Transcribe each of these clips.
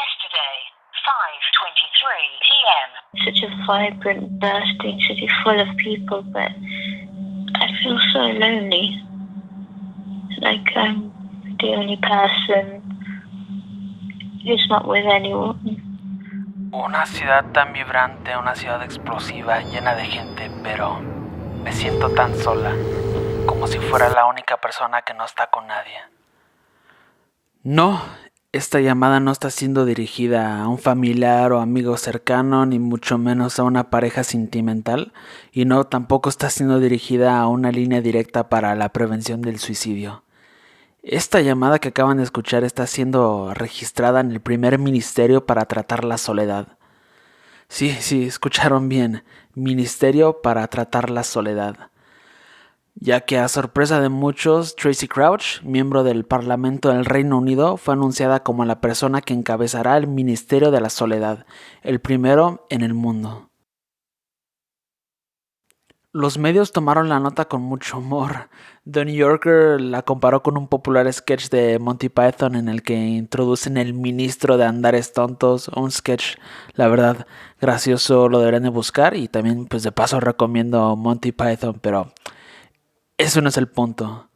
Yesterday, 5:23 p.m. Such a vibrant, bursting city full of people, but I feel so lonely. Like I'm the only person who's not with anyone. Una ciudad tan vibrante, una ciudad explosiva, llena de gente, pero me siento tan sola, como si fuera la única persona que no está con nadie. No, esta llamada no está siendo dirigida a un familiar o amigo cercano, ni mucho menos a una pareja sentimental, y no, tampoco está siendo dirigida a una línea directa para la prevención del suicidio. Esta llamada que acaban de escuchar está siendo registrada en el primer ministerio para tratar la soledad. Sí, escucharon bien, Ministerio para tratar la soledad. Ya que a sorpresa de muchos, Tracy Crouch, miembro del Parlamento del Reino Unido, fue anunciada como la persona que encabezará el Ministerio de la Soledad, el primero en el mundo. Los medios tomaron la nota con mucho humor. The New Yorker la comparó con un popular sketch de Monty Python en el que introducen el ministro de Andares Tontos, un sketch, la verdad, gracioso, lo deberían de buscar, y también pues de paso recomiendo Monty Python, pero eso no es el punto.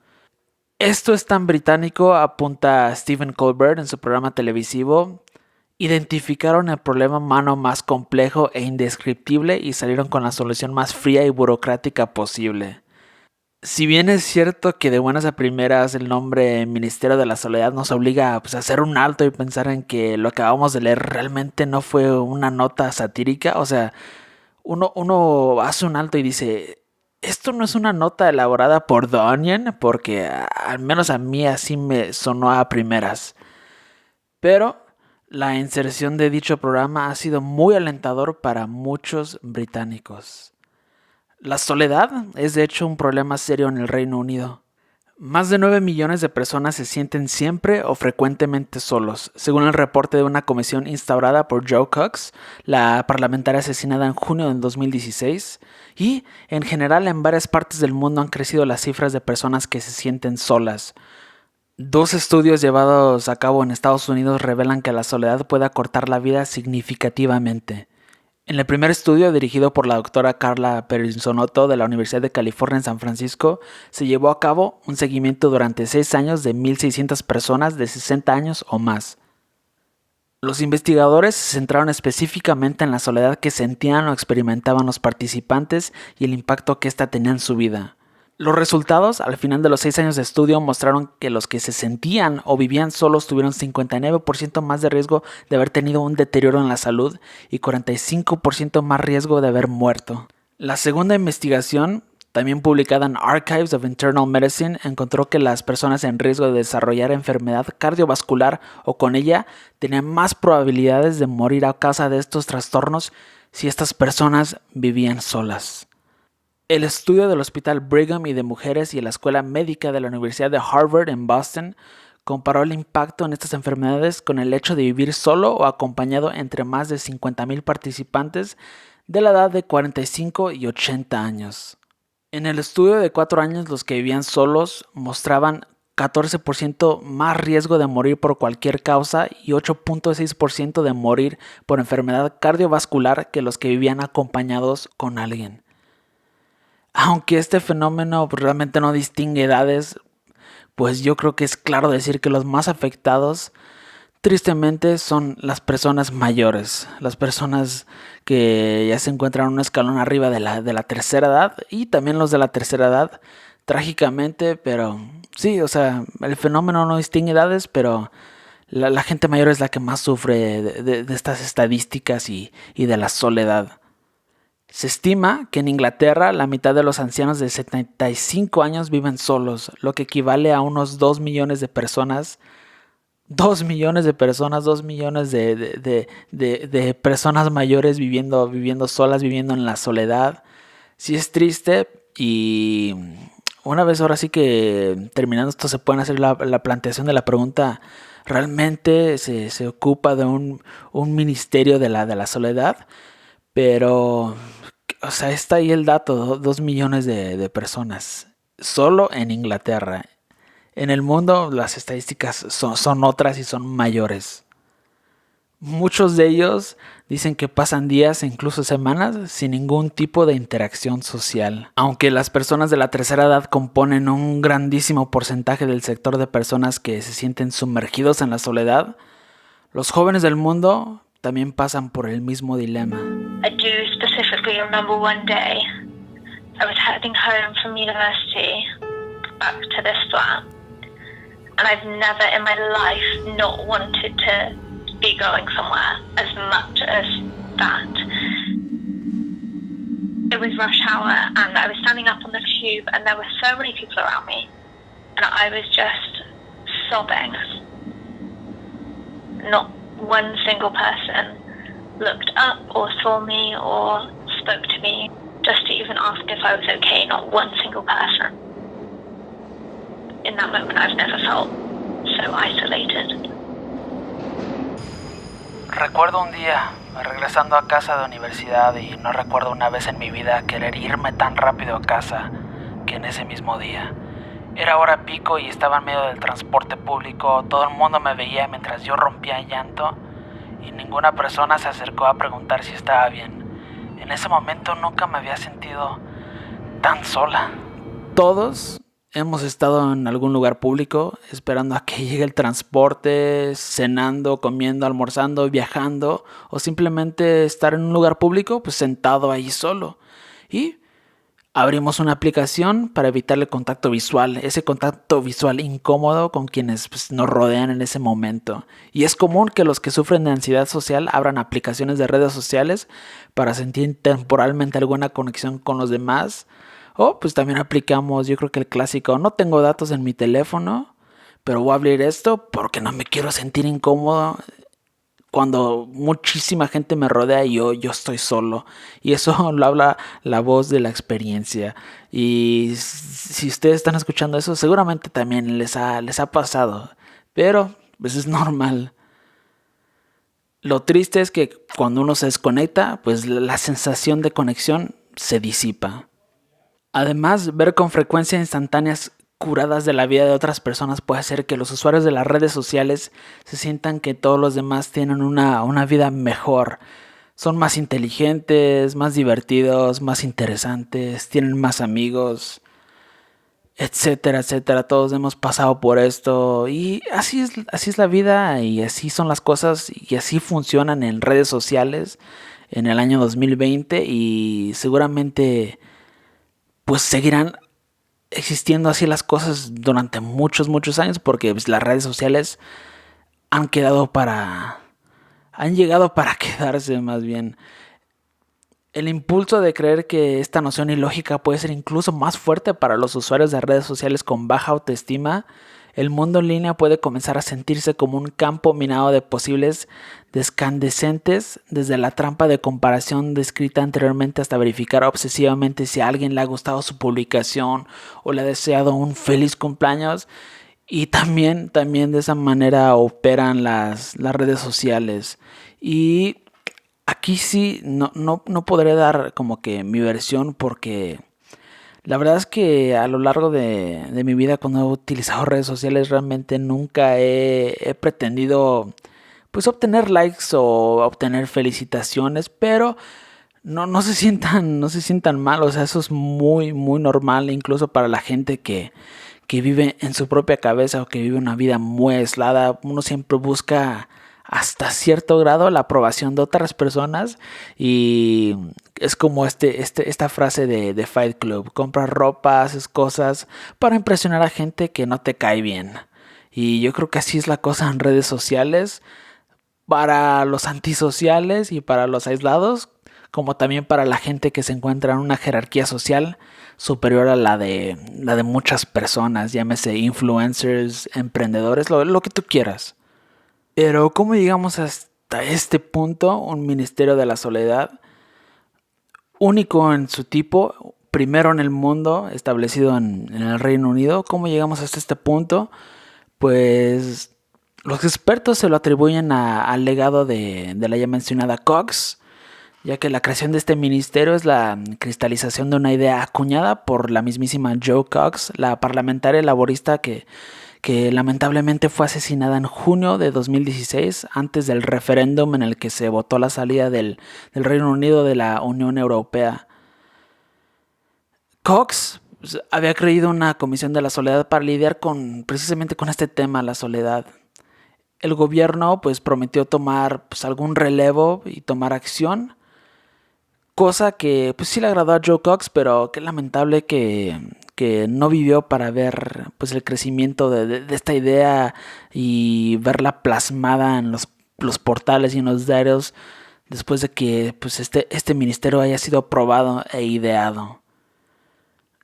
Esto es tan británico, apunta Stephen Colbert en su programa televisivo. Identificaron el problema humano más complejo e indescriptible y salieron con la solución más fría y burocrática posible. Si bien es cierto que de buenas a primeras el nombre Ministerio de la Soledad nos obliga a hacer un alto y pensar en que lo que acabamos de leer realmente no fue una nota satírica, o sea, uno hace un alto y dice, esto no es una nota elaborada por The Onion, porque al menos a mí así me sonó a primeras. Pero la inserción de dicho programa ha sido muy alentador para muchos británicos. La soledad es de hecho un problema serio en el Reino Unido. Más de 9 millones de personas se sienten siempre o frecuentemente solos, según el reporte de una comisión instaurada por Jo Cox, la parlamentaria asesinada en junio del 2016, y en general en varias partes del mundo han crecido las cifras de personas que se sienten solas. 2 estudios llevados a cabo en Estados Unidos revelan que la soledad puede acortar la vida significativamente. En el primer estudio, dirigido por la doctora Carla Perinsonotto de la Universidad de California en San Francisco, se llevó a cabo un seguimiento durante 6 años de 1,600 personas de 60 años o más. Los investigadores se centraron específicamente en la soledad que sentían o experimentaban los participantes y el impacto que ésta tenía en su vida. Los resultados, al final de los 6 años de estudio, mostraron que los que se sentían o vivían solos tuvieron 59% más de riesgo de haber tenido un deterioro en la salud y 45% más riesgo de haber muerto. La segunda investigación, también publicada en Archives of Internal Medicine, encontró que las personas en riesgo de desarrollar enfermedad cardiovascular o con ella tenían más probabilidades de morir a causa de estos trastornos si estas personas vivían solas. El estudio del Hospital Brigham y de mujeres y la Escuela Médica de la Universidad de Harvard en Boston comparó el impacto en estas enfermedades con el hecho de vivir solo o acompañado entre más de 50,000 participantes de la edad de 45 y 80 años. En el estudio de 4 años, los que vivían solos mostraban 14% más riesgo de morir por cualquier causa y 8.6% de morir por enfermedad cardiovascular que los que vivían acompañados con alguien. Aunque este fenómeno realmente no distingue edades, pues yo creo que es claro decir que los más afectados, tristemente, son las personas mayores, las personas que ya se encuentran un escalón arriba de la tercera edad, y también los de la tercera edad, trágicamente, pero sí, o sea, el fenómeno no distingue edades, pero la gente mayor es la que más sufre de estas estadísticas y de la soledad. Se estima que en Inglaterra la mitad de los ancianos de 75 años viven solos, lo que equivale a unos 2 millones de personas. 2 millones de personas, 2 millones de personas mayores viviendo solas, viviendo en la soledad. Sí es triste, y una vez ahora sí que terminando esto se pueden hacer la planteación de la pregunta, ¿realmente se ocupa de un ministerio de la soledad? Pero, o sea, está ahí el dato, 2 millones de personas, solo en Inglaterra. En el mundo las estadísticas son otras y son mayores. Muchos de ellos dicen que pasan días e incluso semanas sin ningún tipo de interacción social. Aunque las personas de la tercera edad componen un grandísimo porcentaje del sector de personas que se sienten sumergidos en la soledad, los jóvenes del mundo también pasan por el mismo dilema. I do specifically remember one day I was heading home from university back to this flat, and I've never in my life not wanted to be going somewhere as much as that. It was rush hour and I was standing up on the tube and there were so many people around me and I was just sobbing. Not one single person looked up or saw me or spoke to me, just to even ask if I was okay, not one single person. In that moment I've never felt so isolated. Recuerdo un día regresando a casa de universidad y no recuerdo una vez en mi vida querer irme tan rápido a casa que en ese mismo día. Era hora pico y estaba en medio del transporte público, todo el mundo me veía mientras yo rompía en llanto y ninguna persona se acercó a preguntar si estaba bien. En ese momento nunca me había sentido tan sola. Todos hemos estado en algún lugar público esperando a que llegue el transporte, cenando, comiendo, almorzando, viajando o simplemente estar en un lugar público pues sentado ahí solo. Y abrimos una aplicación para evitar el contacto visual, ese contacto visual incómodo con quienes pues, nos rodean en ese momento. Y es común que los que sufren de ansiedad social abran aplicaciones de redes sociales para sentir temporalmente alguna conexión con los demás. O pues también aplicamos, yo creo que el clásico, no tengo datos en mi teléfono, pero voy a abrir esto porque no me quiero sentir incómodo cuando muchísima gente me rodea y yo estoy solo. Y eso lo habla la voz de la experiencia. Y si ustedes están escuchando eso, seguramente también les ha pasado. Pero pues es normal. Lo triste es que cuando uno se desconecta, pues la sensación de conexión se disipa. Además, ver con frecuencia instantáneas curadas de la vida de otras personas puede hacer que los usuarios de las redes sociales se sientan que todos los demás tienen una vida mejor. Son más inteligentes, más divertidos, más interesantes, tienen más amigos, etcétera, etcétera. Todos hemos pasado por esto y así es la vida y así son las cosas y así funcionan en redes sociales en el año 2020 y seguramente pues seguirán existiendo así las cosas durante muchos años porque pues, las redes sociales han llegado para quedarse más bien. El impulso de creer que esta noción ilógica puede ser incluso más fuerte para los usuarios de redes sociales con baja autoestima. El mundo en línea puede comenzar a sentirse como un campo minado de posibles descandescentes, desde la trampa de comparación descrita anteriormente hasta verificar obsesivamente si a alguien le ha gustado su publicación o le ha deseado un feliz cumpleaños. Y también de esa manera operan las redes sociales. Y aquí sí no podré dar como que mi versión porque la verdad es que a lo largo de mi vida cuando he utilizado redes sociales realmente nunca he pretendido pues obtener likes o obtener felicitaciones, pero no se sientan mal, o sea, eso es muy normal incluso para la gente que vive en su propia cabeza o que vive una vida muy aislada. Uno siempre busca hasta cierto grado la aprobación de otras personas y es como esta frase de Fight Club: compras ropa, haces cosas para impresionar a gente que no te cae bien. Y yo creo que así es la cosa en redes sociales, para los antisociales y para los aislados, como también para la gente que se encuentra en una jerarquía social superior a la de muchas personas, llámese influencers, emprendedores, lo que tú quieras. Pero ¿cómo llegamos hasta este punto? Un ministerio de la soledad único en su tipo, primero en el mundo, establecido en el Reino Unido. ¿Cómo llegamos hasta este punto? Pues los expertos se lo atribuyen al legado de la ya mencionada Cox, ya que la creación de este ministerio es la cristalización de una idea acuñada por la mismísima Jo Cox, la parlamentaria laborista que que lamentablemente fue asesinada en junio de 2016, antes del referéndum en el que se votó la salida del Reino Unido de la Unión Europea. Cox había creído una comisión de la soledad para lidiar precisamente con este tema, la soledad. El gobierno pues prometió tomar algún relevo y tomar acción, cosa que pues sí le agradó a Joe Cox, pero qué lamentable que no vivió para ver pues el crecimiento de esta idea y verla plasmada en los portales y en los diarios después de que pues este ministerio haya sido aprobado e ideado.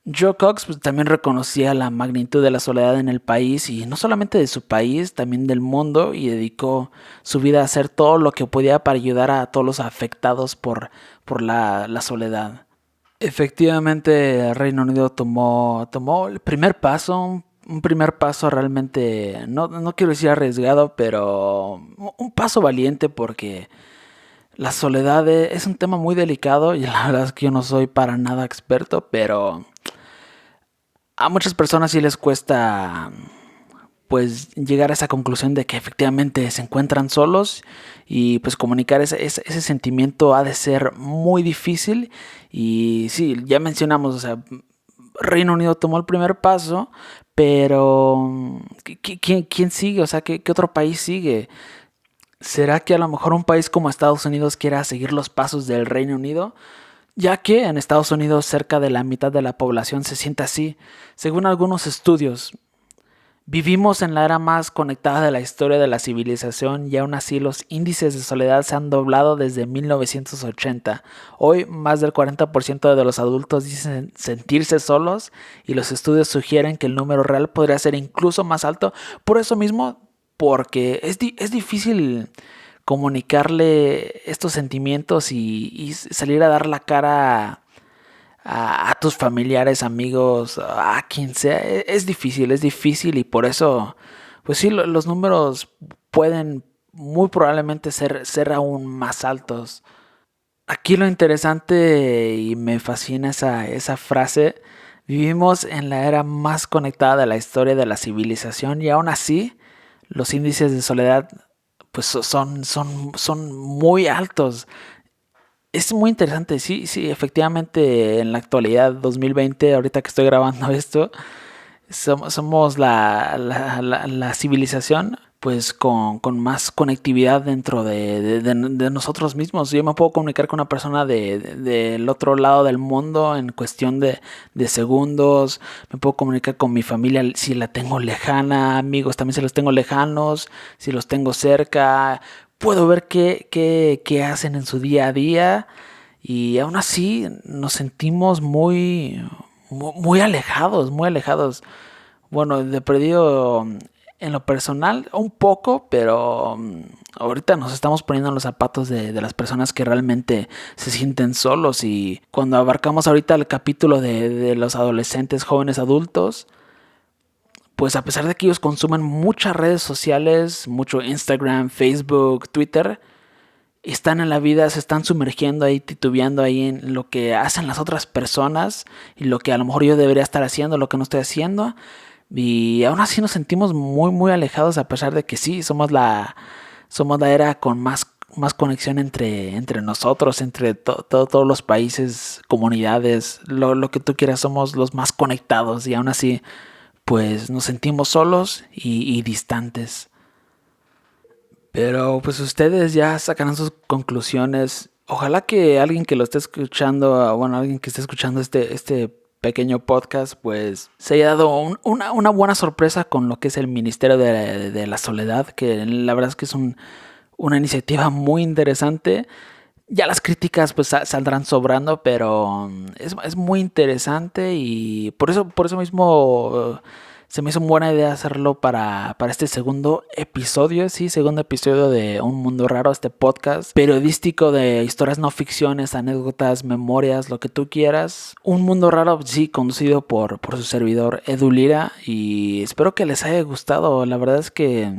Joe Cox pues, también reconocía la magnitud de la soledad en el país, y no solamente de su país, también del mundo, y dedicó su vida a hacer todo lo que podía para ayudar a todos los afectados por la soledad. Efectivamente, el Reino Unido tomó el primer paso, un primer paso realmente, no quiero decir arriesgado, pero un paso valiente, porque la soledad es un tema muy delicado, y la verdad es que yo no soy para nada experto, pero a muchas personas sí les cuesta pues llegar a esa conclusión de que efectivamente se encuentran solos, y pues comunicar ese sentimiento ha de ser muy difícil. Y sí, ya mencionamos, o sea, Reino Unido tomó el primer paso, pero ¿quién sigue? O sea, ¿qué otro país sigue? ¿Será que a lo mejor un país como Estados Unidos quiera seguir los pasos del Reino Unido? Ya que en Estados Unidos cerca de la mitad de la población se siente así. Según algunos estudios, vivimos en la era más conectada de la historia de la civilización, y aún así los índices de soledad se han doblado desde 1980. Hoy más del 40% de los adultos dicen sentirse solos, y los estudios sugieren que el número real podría ser incluso más alto. Por eso mismo, porque es difícil comunicarle estos sentimientos y salir a dar la cara a tus familiares, amigos, a quien sea. Es difícil, y por eso, pues sí, los números pueden muy probablemente ser aún más altos. Aquí lo interesante, y me fascina esa frase: vivimos en la era más conectada de la historia de la civilización, y aún así los índices de soledad pues son muy altos. Es muy interesante, sí, efectivamente en la actualidad, 2020, ahorita que estoy grabando esto, somos la civilización pues con más conectividad dentro de nosotros mismos. Yo me puedo comunicar con una persona del otro lado del mundo en cuestión de segundos. Me puedo comunicar con mi familia si la tengo lejana, amigos también si los tengo lejanos, si los tengo cerca. Puedo ver qué hacen en su día a día, y aún así nos sentimos muy alejados, muy alejados. Bueno, de perdido en lo personal, un poco, pero ahorita nos estamos poniendo en los zapatos de las personas que realmente se sienten solos. Y cuando abarcamos ahorita el capítulo de los adolescentes, jóvenes, adultos, pues a pesar de que ellos consumen muchas redes sociales, mucho Instagram, Facebook, Twitter, están en la vida, se están sumergiendo ahí, titubeando ahí en lo que hacen las otras personas y lo que a lo mejor yo debería estar haciendo, lo que no estoy haciendo. Y aún así nos sentimos muy alejados, a pesar de que sí, somos la era con más conexión entre nosotros, entre todos los países, comunidades, lo que tú quieras. Somos los más conectados, y aún así pues nos sentimos solos y distantes. Pero pues ustedes ya sacarán sus conclusiones. Ojalá que alguien que lo esté escuchando, bueno, alguien que esté escuchando este pequeño podcast, pues se haya dado una buena sorpresa con lo que es el Ministerio de la Soledad, que la verdad es que es una iniciativa muy interesante. Ya las críticas pues saldrán sobrando, pero es muy interesante, y por eso mismo se me hizo buena idea hacerlo para este segundo episodio, segundo episodio de Un Mundo Raro, este podcast periodístico de historias no ficciones, anécdotas, memorias, lo que tú quieras. Un Mundo Raro, sí, conducido por su servidor Edu Lira, y espero que les haya gustado. La verdad es que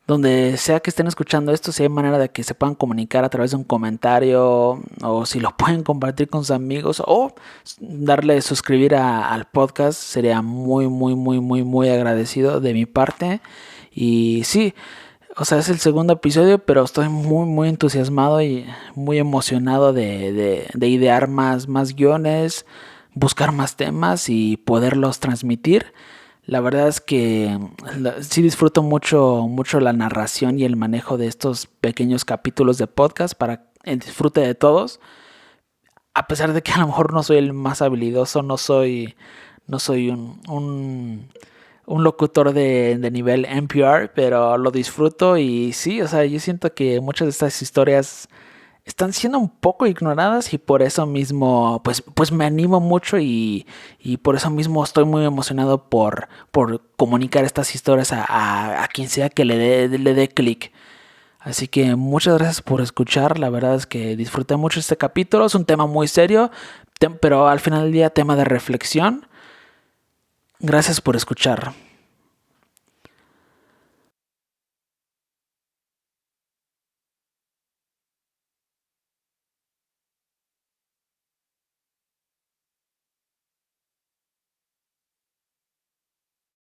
Donde sea que estén escuchando esto, si hay manera de que se puedan comunicar a través de un comentario o si lo pueden compartir con sus amigos o darle suscribir al podcast, sería muy, muy, muy, muy, muy agradecido de mi parte. Y sí, o sea, es el segundo episodio, pero estoy muy, muy entusiasmado y muy emocionado de idear más guiones, buscar más temas y poderlos transmitir. La verdad es que sí disfruto mucho la narración y el manejo de estos pequeños capítulos de podcast para el disfrute de todos. A pesar de que a lo mejor no soy el más habilidoso, no soy un locutor de nivel NPR, pero lo disfruto y sí, o sea, yo siento que muchas de estas historias están siendo un poco ignoradas y por eso mismo pues me animo mucho y por eso mismo estoy muy emocionado por comunicar estas historias a quien sea que le dé clic. Así que muchas gracias por escuchar, la verdad es que disfruté mucho este capítulo, es un tema muy serio, pero al final del día tema de reflexión. Gracias por escuchar.